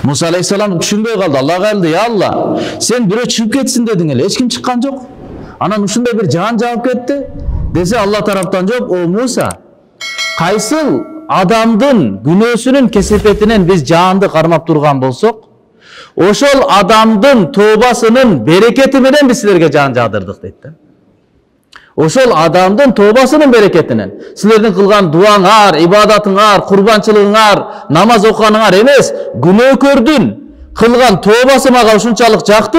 Musa aleyhisselam düşünbey kaldı. Allah geldi, ya Allah sen bire çıkıp ketsin dedin ele. Hiç kim çıkan yok. Anan uşunday bir can cevap etti. Dese Allah taraftan cevap, o Musa kaysıl adamdın günөөsünün kesepetinin biz candı karmap durgan bolsok, oşol adamdın toobasının bereketi menen biz sizlerge can jadırdık dedi. Oşol adamdın toobasının bereketinin sizlerden kılgan duaňar, ibadatyňar, kurbançylygyňar, namaz okuganyňar emes, günөөkördün kılgan toobasy maga uşunçalyk jakty,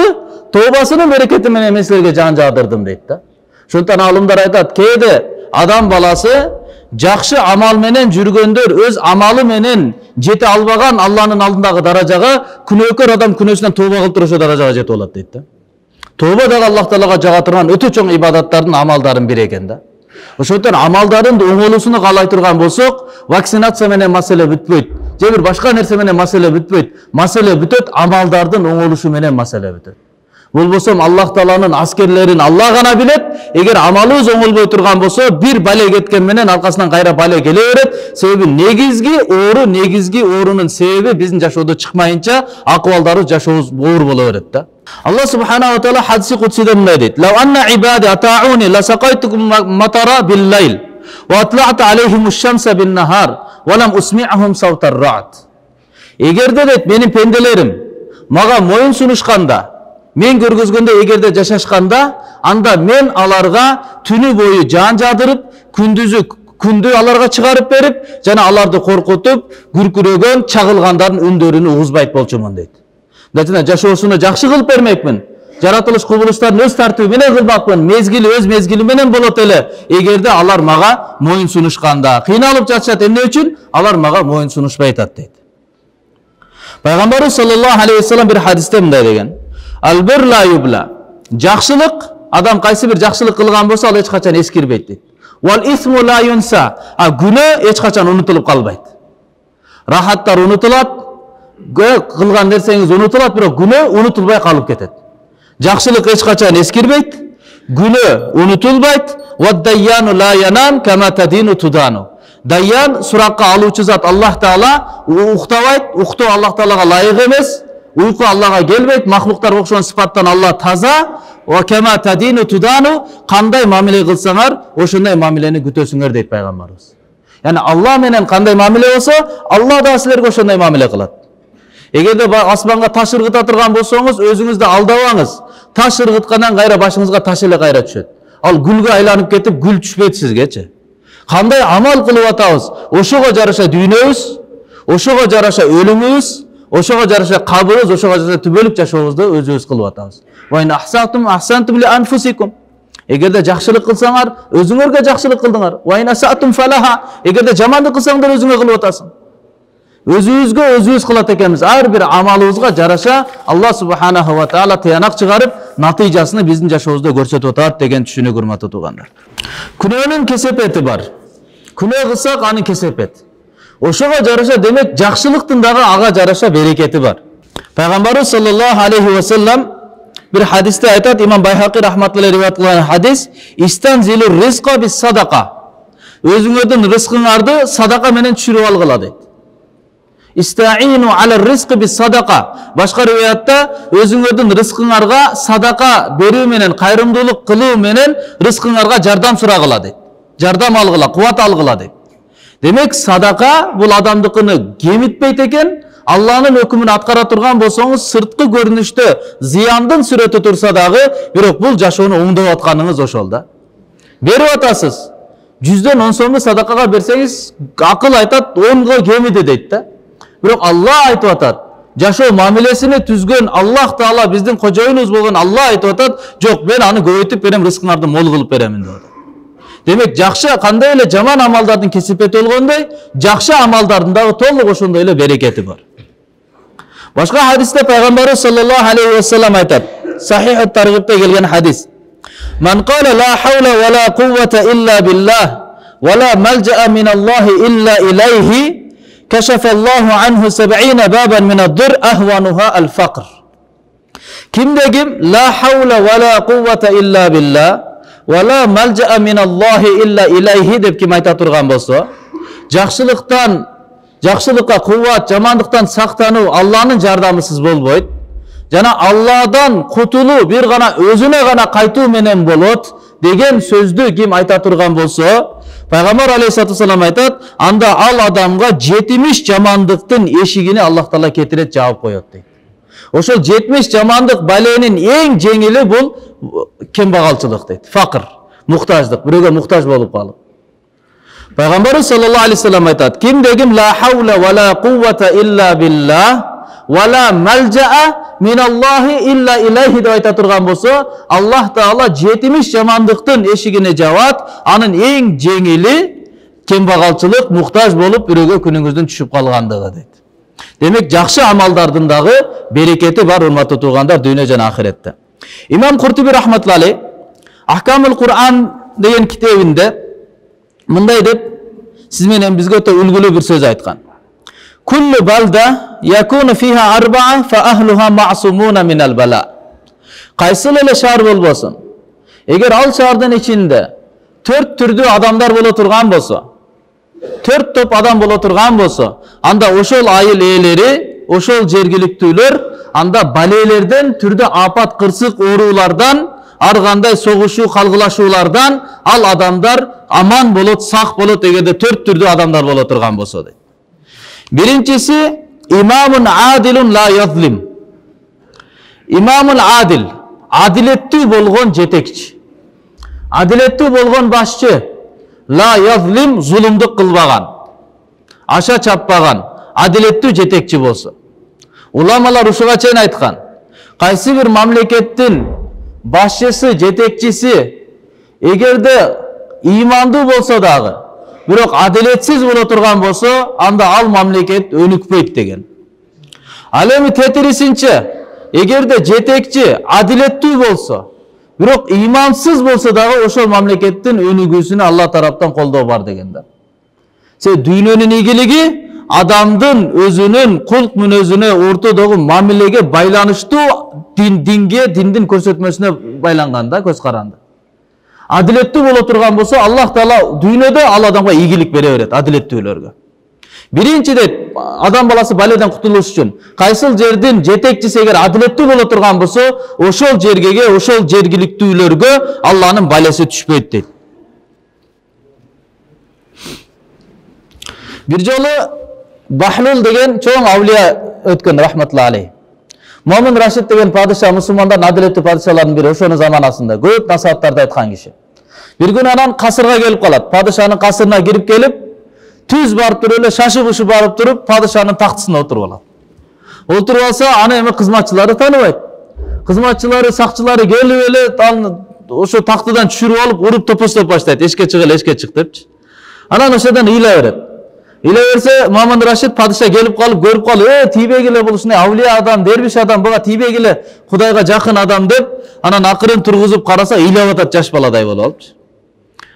toobasının bereketi menen sizlerge can jadırdım dedi. Şondan alımlar aytat, keyde adam balası jakşı amal menen жүрgөндөр öz amalı menen jete albagan Allah'ın aldındağı darajaga, күнөөкөр adam күнөөсүнөн tooba kılıp turuşu darajaga jete bolat deydi. Tooba da Allah Taalaga jaga turgan ötө çoң ibadattардын amaldарын biri eken da. Ошондон amaldардын оңолуусуну каалай турган болсок, вакцинация менен маселе бүтпөйт. Же бир башка нерсе менен маселе бүтпөйт. Маселе бүтөт amaldардын оңолушу менен маселе бүтөт. Болбосом Allah Taala'nın askerlerin Allah gana bilet. Eger amalыбыз оңолбой турган болсо, bir bale ketken menen arkasынан kayra bale келе берет. Себеби негизги оорунун себеби биздин жашоодо чыкмайынча акыбалдарыбыз жашообуз оор боло берет да. Allah Subhanahu wa Taala hadisi kutsida mындай дейт. Law anna ibadi ata'uni lasaqaytukum matara bil-layl wa atla'tu alayhimush-shamsa bin-nahar wa lam usmi'hum sawtar ra'd. Egerde deyt menin pendelerim maga moyun sunuşkanda, men көргөзгөндө эгерде жашашканда, анда мен аларга түнү бою жан жадырып, күндү аларга чыгарып берип, жана аларды коркутуп, күркүрөгөн, чагылгандардын үндөрүнү угузбайт болчумун дейт. Датына жашоосуну жакшы кылып бермекмин. Жаратылыш кубулуштарын өз тартиби менен кылмакмын. Мезгили өз мезгили менен болот эле. Эгерде алар мага моюн сунушканда, кыйналып жатышат, эмне үчүн? Алар мага моюн сунушпай атат дейт. Пайгамбарыбыз саллаллаху алейхи ва саллям бир хадисте мындай деген. Al-bir la yubla. Жақшылық, адам қайсы бір жақшылық қылған болса, ал ешқашан ескербейді дейді. Wal ismu la yunsa. Күнә ешқашан ұнытылып қалбайды. Рахаттар ұнытылады, қылған нәрсеңіз ұнытылады, бірақ күнә ұнытылбай қалып кетеді. Жақшылық ешқашан ескербейді, күнә ұнытылбайды. Wad-dayyanu la yanam kama tadinu tudanu. Dayyan сұраққа алушы зат Аллах Таала уқтабайды, уқтау Аллах Таалаға лайық емес. Uyku Allah'a gelmeyip, mahluklar okşuan sıfattan Allah taza. O kema tadinu tudanu, kanday mamile kılsanar, oşunday mamileni gütösünger deyip Peygamberimiz. Yani Allah menen kanday mamile olsa, Allah da sizlerge oşunday mamile kılat. Egerde asmanga taş ırgıta turgan bolsoңуз, özüңüzde aldabаңыз. Taş ırgıtkandan gayra başыңızga taş ele gayra düşöt. Al gülge aylanıp ketip gül düşpeyt sizgeçe. Kanday amal kılıp atabız, oşoga jarasha düýnöbüz, oşoga jarasha ölümüz, oşoga jarasha kabırız, oşoga jarasha tübölük jaşoobuzdu özübüz kılıp atabız. Wa in ahsantum ahsantum li anfusikum. Egerde jakşılık kılsaňar, özüňerge jakşılık kıldıňar. Wa in asatum falaha. Egerde jamanlyk kılsaňlar özüňe kılıp atasың. Özübüzge özübüz kılat ekenmiz. Har bir amalыбызга jarasha Allah Subhanahu wa Taala tiyanak çıgarıp natijasyny bizdin jaşoobuzda görsetip atat degen düşünü gurmatly tuganlar. Күнөөнүн kesepeti бар. Күнөө кылсак анын kesepet. Oşoga jarasha demek jakşılıktın dağı aga jarasha bereketi var. Peygamberimiz sallallahu aleyhi ve sellem bir hadiste aytat, İmam Bayhaqi rahmetullahi rivayet kılan hadis, "İstanzilur rizqa bis sadaka." Özüňerden rızkıňardy sadaka menen düşürüp algıla deyt. "İstaînu alal rizqi bis sadaka." Başka rivayatta özüňerden rızkıňarga sadaka berүү menen, kayrımdılık kılуу menen rızkıňarga jardam suragıla deyt. Jardam algıla, kuvat algıla deyt. Demek sadaka bul adamdıkını kemitpeyt eken, Allah'ın hükmünü atkara turgan bolsoňuz sırtkı görünüşte ziyandın süreti tursa dağı, birok bul jaşoonu oňdop atkanыңыз oşol da. Berip atasız. 100'den 10 so'mni sadakaga berseňiz, akıl aytat 10'ga kemidi deyt da. Birok Allah aytып atat. Jaşoo mamilesini tüzgön Allah Taala bizdin kojoýunubuz bolgan Allah aytып atat, "Jok, ben anı göýtüp berem, rızkıňardy mol kılıp beremin" deydi. Demek jakşı kanday ele jaman amaldardın kesipeti olgonday, jakşı amaldardın dağı tolluk oşonday ele bereketi var. Başka hadiste Peygamberimiz sallallahu aleyhi ve sellem aytat. Sahih-i Targib'de gelgen hadis. "Man qala la havle ve la kuvvete illa billah ve la melce'a minallahi illa ilayhi keşefallahu anhu 70 baban minad-dur ahwanuha al-faqr." Kim degim la havle ve la kuvvete illa billah ve la melce'a minallahi illa ilayhi dep kim ayta turgan bolsa, jakşılıktan жакшылыкка кубат, жамандыктан сактануу Алланын жардамысыз болбойт. Жана Алладан кутулуу бир гана өзүнө гана кайтуу менен болот деген сөздү ким айта турган болсо, Пайгамбар алейхиссалату вассалам айтат, анда ал адамга 70 жамандыктын эшигини Аллах Таала кетирет, жаап коет дейт. Ошол 70 жамандык баленин эң жеңили бул кембагалчылык дейт. Факыр, муктаждык, бирөөгө муктаж болуп калып. Пайгамбарыбыз саллаллаху алейхи вассалам айтат, кимде ким ла хаула ва ла куввата илля биллах ва ла малжаа миналлахи илля илайхи деп айта турган болсо, Аллах Таала 70 жамандыктын эшигине жабат, анын эң жеңили кембагалчылык, муктаж болуп бирөөгө күнүңүздүн түшүп калгандыгы дейт. Демек жакшы амалдардын дагы берекети бар, урматтуу туугандар, дүйнө жана ахиретте. Имам Куртуби рахматуллахи алейх Ахкамул Кур'ан деген китебинде мындай деп сиз менен бизге өтө үлгүлүү бир сөз айткан. Kullu balda yakunu fiha arba'a fa ahluha ma'sumuna minal bala. Qaysil ele şahar bolbosun. Eger al şahardын içinde 4 türdүү adamlar bolo turgan bolsa, 4 top adam bolo turgan bolsa, anda oşol ayıl eeleri, oşol jergiliktүүлөр, anda balelерден, түрдө апат, кырсык, ооруулардан, ар кандай согушуу, калгылашуулардан ал адамдар аман болот, сак болот эгерде 4 түрдүү адамдар боло турган болсо дейт. Birincisi imamun adilun la yazlim. İmamul adil, adilettүү болгон жетекчи. Adilettүү болгон башчы, la yazlim, zulumдук кылбаган, аша чаппаган, adilettүү жетекчи болсо. Уламалар ушуга чейин айткан, кайсы бир мамлекеттин башчысы, жетекчиси эгерде имандуу болсо дагы, бирок адилетсиз боло турган болсо, анда ал мамлекет өнүкпөйт деген. Ал эми тетирисинче, эгерде жетекчи адилеттүү болсо, бирок имансыз болсо дагы ошол мамлекеттин өнүгүүсүнө Алла тараптан колдоо бар деген да. Дүйнөнүн ийгилиги адамдын өзүнүн кулк мүнөзүнө, ортодогу мамилеге байланыштуу динге, диндин көрсөтмөсүнө байланган да, көз каранды. Адилеттүү боло турган болсо, Аллах Таала дүйнөдө ал адамга ийгилик бере берет, адилеттүүлөргө. Биринчиден, адам баласы баледен кутулуш үчүн кайсыл жердин жетекчиси эгер адилеттүү боло турган болсо, ошол жергеге, ошол жергиликтүүлөргө Алланын балеси түшпөйт дейт. Бир жолу Бахлул деген чоң авлия өткөн, рахматуллахи алейх. Момун Рашид деген падыша, мусулмандардын адилеттүү падышаларынын бири, ошонун заманасында көп насааттарды айткан киши. Бир күнү анан касырга келип калат. Падышанын касырына кирип келип, түз барып туруп эле, шашып-ушуп барып туруп, падышанын тактысына отуруп алат. Отуруп алса, аны эми кызматчылары тааныбайт. Кызматчылары, сакчылары келип эле, ошо тактыдан түшүрүп алып, уруп топостоп баштайт. Эшикке чык эле, эшикке чык депчи. Анан ошодон ыйла берет. Ыйла берсе, Момун Рашид падыша келип калып, көрүп калып, тийбегиле бул ушундай авлия адам, дербиш адам, буга тийбегиле Кудайга жакын адам деп, анан акырын тургузуп караса, ыйлап атат, жаш баладай болуп алыпчы.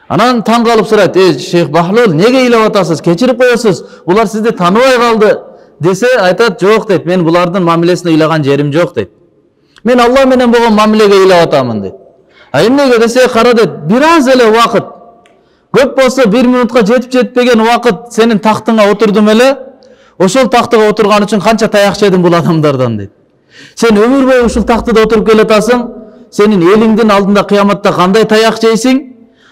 Анан таң калып сурайт, Шейх Бахлул, неге ыйлап атасыз, кечирип коесуз, булар сизди тааныбай калды десе, айтат, жок дейт, мен булардын мамилесине ыйлаган жерим жок дейт. Мен Алла менен болгон мамилеге ыйлап атамын дейт. Эмнеге десе, кара дейт, бир аз эле убакыт, көп болсо 1 минутка жетип жетпеген убакыт сенин тактыңа отурдум эле, ошол тактыга отурган үчүн канча таяк жедим бул адамдардан дейт. Сен өмүр бою ушул тактыда отуруп келатасың, сенин элиңдин алдында кыяматта кандай таяк жейсиң,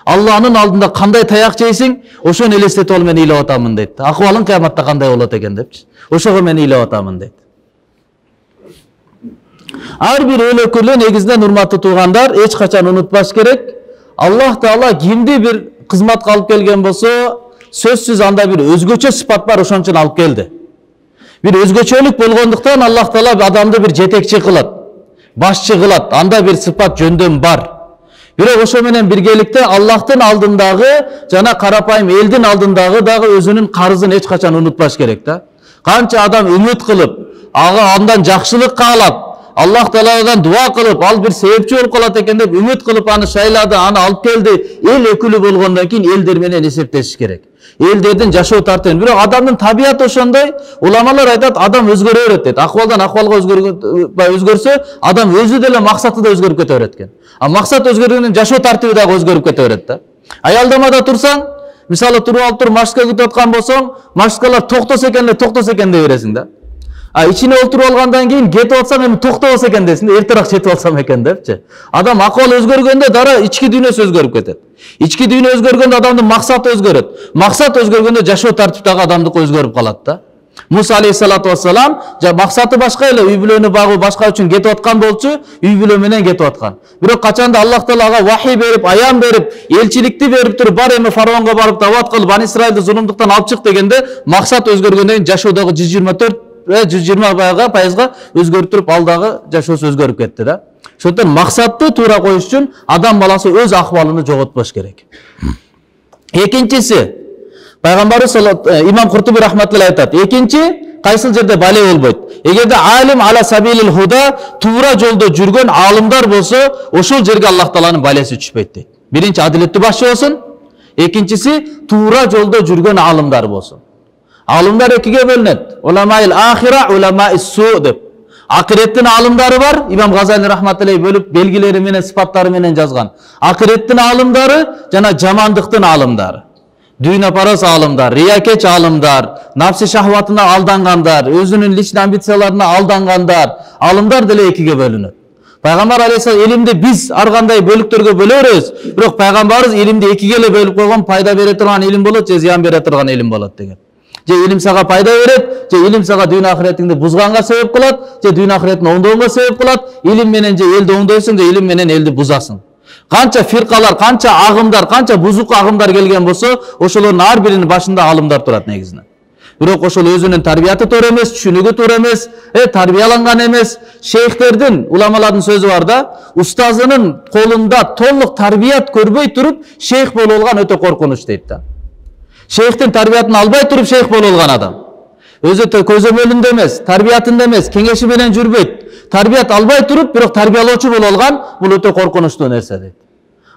Алланын алдында кандай таяк жейсиң, ошону элестетип ал, мен ыйлап атамын дейт. Акыбалың кыяматта кандай болот экен депчи. Ошого мен ыйлап атамын дейт. Ар бир өлөкүлү негизинен, урматтуу туугандар, эч качан унутпаш керек. Аллах Таала кимди бир кызматка алып келген болсо, сөзсүз анда бир өзгөчө сыпат бар, ошон үчүн алып келди. Бир өзгөчөлүк болгондуктан Аллах Таала адамды бир жетекчи кылат, башчы кылат, анда бир сыпат, жөндөм бар. Бирок ошо менен биргеликте Аллахтын алдындагы жана карапайым элдин алдындагы дагы өзүнүн карызын эч качан унутпаш керек да. Канча адам үмүт кылып, андан жакшылык каалап, Аллах Тааладан дуа кылып, ал бир себепчи болуп калат экен деп үмүт кылып аны шайлады, аны алып келди. Эл өкүлү болгондон кийин элдер менен эсептешиш керек. Элдердин жашоо тартыбы. Бирок адамдын табияты ошондой. Уламалар айтат, адам өзгөрө берет дейт. Акыбалдан акыбалга өзгөрсө, адам өзү деле максаты да өзгөрүп кете берет экен. А максат өзгөргөндөн жашоо тартыбы дагы өзгөрүп кете берет да. Аялдамада турсаң, Мисалы туруп алып туруп маршрутка күтүп аткан болсоң, маршруткалар токтосо экен дей бересиң да. А ичине отуруп алгандан кийин кетип атсам, эми токтобосо экен десиң да, эртерээк жетип алсам экен депчи. Адам акыбалы өзгөргөндө дара ички дүйнөсү өзгөрүп кетет. Ички дүйнө өзгөргөндө адамдын максаты өзгөрөт. Максат өзгөргөндө жашоо тартиптагы адамдыкы өзгөрүп калат да. Муса алейхиссалату вассалам максаты башка эле, үй бүлөнү багуу башка үчүн кетип аткан болчу, үй бүлө менен кетип аткан. Бирок качанда Аллах Таала ага вахий берип, аян берип, элчиликти берип туруп, бар эми фараонго барып дават кыл, Бани Исраилди зулумдуктан алып чык дегенде, максат өзгөргөндөн кийин жашоодогу 124-120% өзгөрүп туруп, алдагы жашоосу өзгөрүп кетти да. Ошондон максатты туура коюш үчүн адам баласы өз акыбалын жоготпош керек. Экинчиси, Пайгамбарыбыз имам Куртуби рахматуллахи айтат. Экинчи, кайсыл жерде бале болбойт. Эгерде алим ала сабилил худа, туура жолдо жүргөн алымдар болсо, ошол жерге Аллах Тааланын балеси түшпөйт дейт. Биринчи адилеттүү башчы болсун, экинчиси туура жолдо жүргөн алымдар болсун. Алымдар экиге бөлүнөт. Уламаил ахира, уламаис су деп. Акыреттин алымдары бар, имам Газали рахматуллахи бөлүп белгилери менен, сыпаттары менен жазган. Акыреттин алымдары жана жамандыктын алымдары. Дүйнөпарас алымдар, риякеч алымдар, напси шахватына алдангандар, өзүнүн личный амбицияларына алдангандар, алымдар деле экиге бөлүнөт. Пайгамбар алейхиссалам илимди биз ар кандай бөлүктөргө бөлө беребиз, бирок пайгамбарыбыз илимди экиге эле бөлүп койгон, пайда бере турган илим болот, же зыян бере турган илим болот деген. Же илим сага пайда берет, же илим сага дүйнө ахиретиңди бузганга себеп кылат, же дүйнө ахиреттин оңдоонго себеп кылат. Илим менен же элди оңдойсуң, же илим менен элди бузасың. Канча фиркалар, канча агымдар, канча бузук агымдар келген болсо, ошолордун ар биринин башында алымдар турат негизинен. Бирок ошол өзүнүн тарбияты туура эмес, түшүнүгү туура эмес, тарбияланган эмес. Шейхтердин, уламалардын сөзү бар да, устазынын колунда толук тарбият көрбөй туруп, шейх болуп алган өтө коркунуч дейт да. Шейхтин тарбиятын албай туруп шейх болуп алган адам. Өзү көзөмөлүндө эмес, тарбиятында эмес, кеңеши менен жүрбөйт. Тарбият албай туруп, бирок тарбиялоочу болуп алган, бул өтө коркунучтуу нерсе дейт.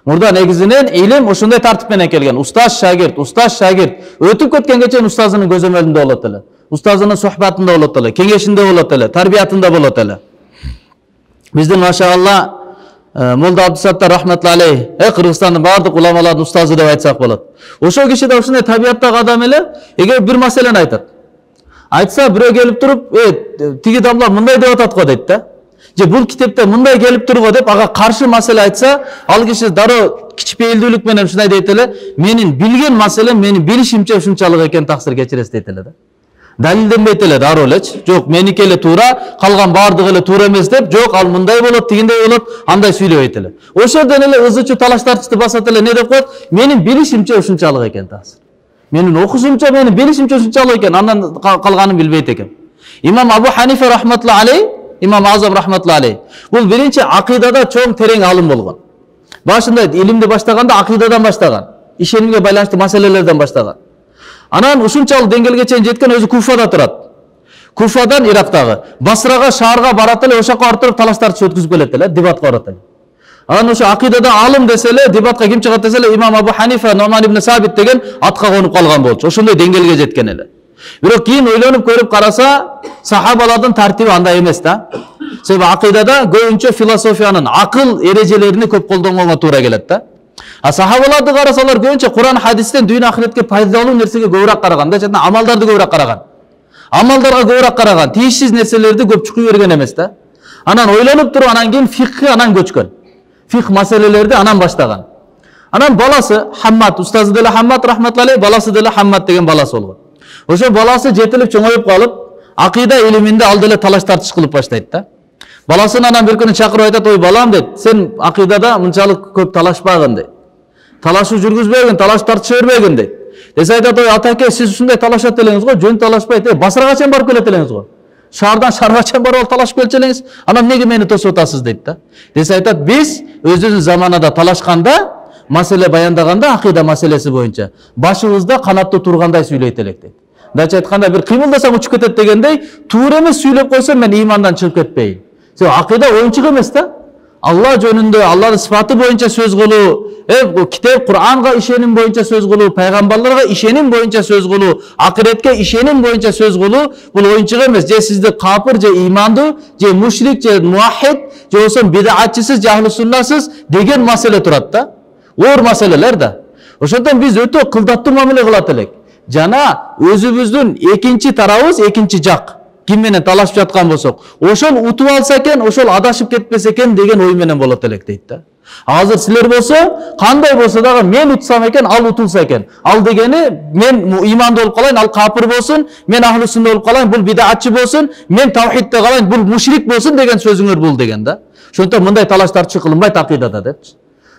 Мурда негизинен илим ошондой тартип менен келген. Устаз шагирт өтүп кеткенге чейин устазынын көзөмөлүндө болот эле. Устазынын сухбатында болот эле, кеңешинде болот эле, тарбиятында болот эле. Биздин машаалла Молда Абдусаттар рахматуллахи алейхи, Кыргызстандын бардык уламалардын устазы деп айтсак болот. Ошол киши да ушундай табияттагы адам эле, эгер бир маселени айтат. Айтса бирөө келип туруп, тиги дамла мындай деп атат го дейт да. Же бул китепте мындай келип турго деп ага каршы маселе айтса, ал киши дароо кичпейилдүүлүк менен ушундай дейт эле, менин билген маселем, менин билишимче ушунчалык экен, таксир кечиресиз дейт эле да. Далилденбейт эле дароо элечи. Жок, меники эле туура, калган бардыгы эле туура эмес деп, жок, ал мындай болот, тигиндей болот, андай сүйлөбөйт эле. Ошодон эле ызычуу талаш тартышты басат эле, не деп коет? Менин билишимче ушунчалык экен, таксир. Менин окушумча, менин билишимче ушунчалык экен, андан калганын билбейт экен. Имам Абу Ханифа рахматуллахи алейхи, имам Азам рахматуллахи алейхи. Бул биринчи акыйдада чоң терең алым болгон. Башында илимди баштаганда акыйдадан баштаган, ишенимге байланыштуу маселелерден баштаган. Анан ушунчалык деңгээлге чейин жеткен, өзү Куфада турат. Куфадан Ирактагы, Басрага, шаарга барат эле, ошакка барып туруп талаш тартыш өткүзүп келет эле, дебатка барат эле. Анан ошо акыйдада алым десе эле, дебатка ким чыгат десе эле, имам Абу Ханифа, Нуман ибн Сабит деген атка конуп калган болчу. Ошондой деңгээлге жеткен эле. Бирок кийин ойлонуп көрүп караса, сахабалардын тартиби андай эмес да. Себеби акыйдада көбүнчө философиянын, акыл эрежелерини көп колдонгонго туура келет да. А сахабаларды карасалар көбүнчө Куран хадистен дүйнө ахиретке пайдалуу нерсеге көбүрөөк караган да, жана амалдарды көбүрөөк караган. Амалдарга көбүрөөк караган, тийишсиз нерселерди көп чукуй берген эмес да. Анан ойлонуп туруп, анан кийин фикхи анан көчкөн. Фикх маселелерди анан баштаган. Анан баласы Хаммад, устазы деле Хаммад рахматуллахи алейхи, баласы деле Хаммад деген баласы болгон. Ошо баласы жетилип чоңоюп калып, акыйда илиминде ал деле талаш тартыш кылып баштайт да. Баласын анан бир күнү чакырып айтат, ой балам дейт, сен акыйдада мынчалык көп талашпагын дейт. Талашы жүргүзбөгүн, талаш тартыш бербегин дейт. Десе айтат, ой атаке, сиз ушундай талашат элеңиз го, жөн талашпайт, Басрага чейин барып келет элеңиз го. Шаардан шаарга чейин барып талашып келчү элеңиз, анан эмнеге мени тосуп атасыз дейт да. Десе айтат, биз өзүбүздүн заманада талашканда, маселе баяндаганда акыйда маселеси боюнча башыбызда канаттуу тургандай сүйлөйт элек дейт. Дача айтканда бир кыймылдасам учуп кетет дегендей, туура эмес сүйлөп койсом мен имандан чыгып кетпейин. Себеби акыйда оюнчук эмес да. Алла жөнүндө, Алланын сыфаты боюнча сөз кылуу, китеп Кур'анга ишеним боюнча сөз кылуу, пайгамбарларга ишеним боюнча сөз кылуу, акыретке ишеним боюнча сөз кылуу, бул оюнчук эмес. Же сизди капыр, же имандуу, же мушрик, же муахид, же болсо бидатчысыз, же ахлы суннасыз деген маселе турат да. Оор маселелер да. Ошондон биз өтө кылдаттуу мамиле кылат элек. Жана өзүбүздүн экинчи тарабыбыз, экинчи жак ким менен талашып жаткан болсок, ошол утуп алса экен, ошол адашып кетпесе экен деген ой менен болот элек дейт да. Азыр силер болсо, кандай болсо дагы мен утсам экен, ал утулса экен. Ал дегени мен имандуу болуп калайын, ал капыр болсун, мен ахлы сүннө болуп калайын, бул бидатчы болсун, мен тавхидте калайын, бул мушрик болсун деген сөзүңөр бул деген да. Ошондон мындай талаш тартыш кылынбайт акыйдада депчи.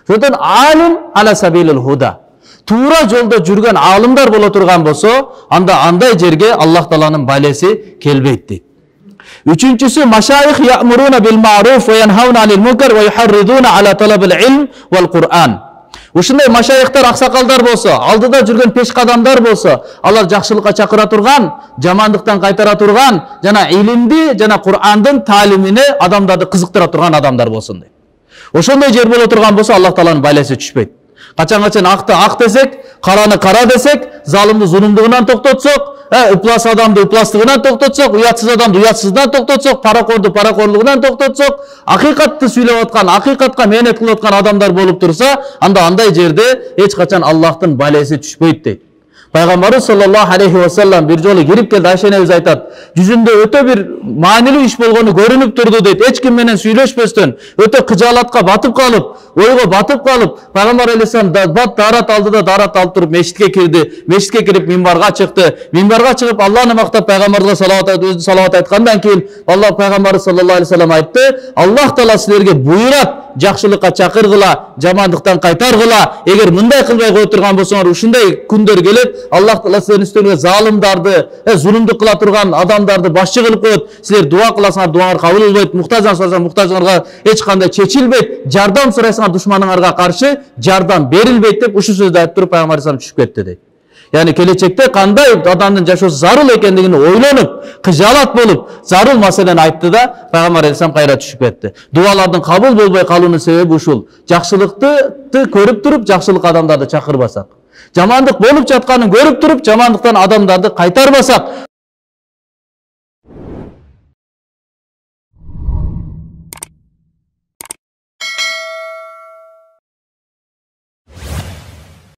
Ошондон алим ала сабилил худа. Туура жолдо жүргөн алымдар боло турган болсо, анда андай жерге Аллах Тааланын байлеси келбейт дейт. Üçüncüsü maşayih ya'muruna bil ma'ruf ve yanhauna 'anil munkar ve yuharriduna ala talabil ilm vel Kur'an. Ушундай машайихтар, аксакалдар болсо, алдыда жүргөн пешкадамдар болсо, алар жакшылыкка чакыра турган, жамандыктан кайтара турган, жана илимди, жана Кур'андын таалимине адамдарды кызыктыра турган адамдар болсун дейт. Ошондой жер боло турган болсо, Аллах Тааланын байлеси түшпөйт. Качан акты ак десек, караны кара десек, залымды зулумдугунан токтотсок, ыплас адамды ыпластыгынан токтотсок, уятсыз адамды уятсыздыгынан токтотсок, паракорду паракорлугунан токтотсок, акыйкатты сүйлөп аткан, акыйкатка мээнет кылып аткан адамдар болуп турса, анда андай жерде эч качан Аллахтын байлеси түшпөйт дейт. Пайгамбарыбыз саллаллаху алейхи ва саллам бир жолу кирип келди, Айша энебиз айтат, жүзүндө өтө бир маанилүү иш болгону көрүнүп турду дейт. Эч ким менен сүйлөшпөстөн, өтө кыжаалатка батып калып, ойго батып калып, Пайгамбар алейхиссалам дарат алдыда дарат алып туруп мешитке кирди. Мешитке кирип минбарга чыкты. Минбарга чыгып Аллахны мактап Пайгамбарга салават айткандан кийин Аллах Пайгамбары саллаллаху алейхи ва саллам айтты: Аллах Таала силерге буйрат, жакшылыкка чакыргыла, жамандыктан кайтаргыла. Эгер мындай кылбай кое турган болсоңор, ушундай күндөр келет, Аллах Таала силердин үстүңөргө залымдарды, зулумдук кыла турган адамдарды башчы кылып коет. Силер дуа кыласыңар, дуаңар кабыл болбойт. Муктаждан сурасаң, муктажыңарга эч кандай чечилбейт. Жардам сурайсыңар, душманыңарга каршы жардам берилбейт деп ушу сөздү айтып туруп Пайгамбар алейхиссалам түшүп кетти дейт. Yani келечекте кандай адамдын жашоосу зарыл экендигин ойлонуп, кыжаалат болуп, зарыл маселени айтты да Пайгамбар алейхиссалам кайра түшүп кетти. Дуалардын кабыл болбой калуунун себеби ушул. Жакшылыкты көрүп туруп, жакшылык адамдарды чакырбасак. Жамандык болуп жатканын көрүп туруп, жамандыктан адамдарды кайтарбасак.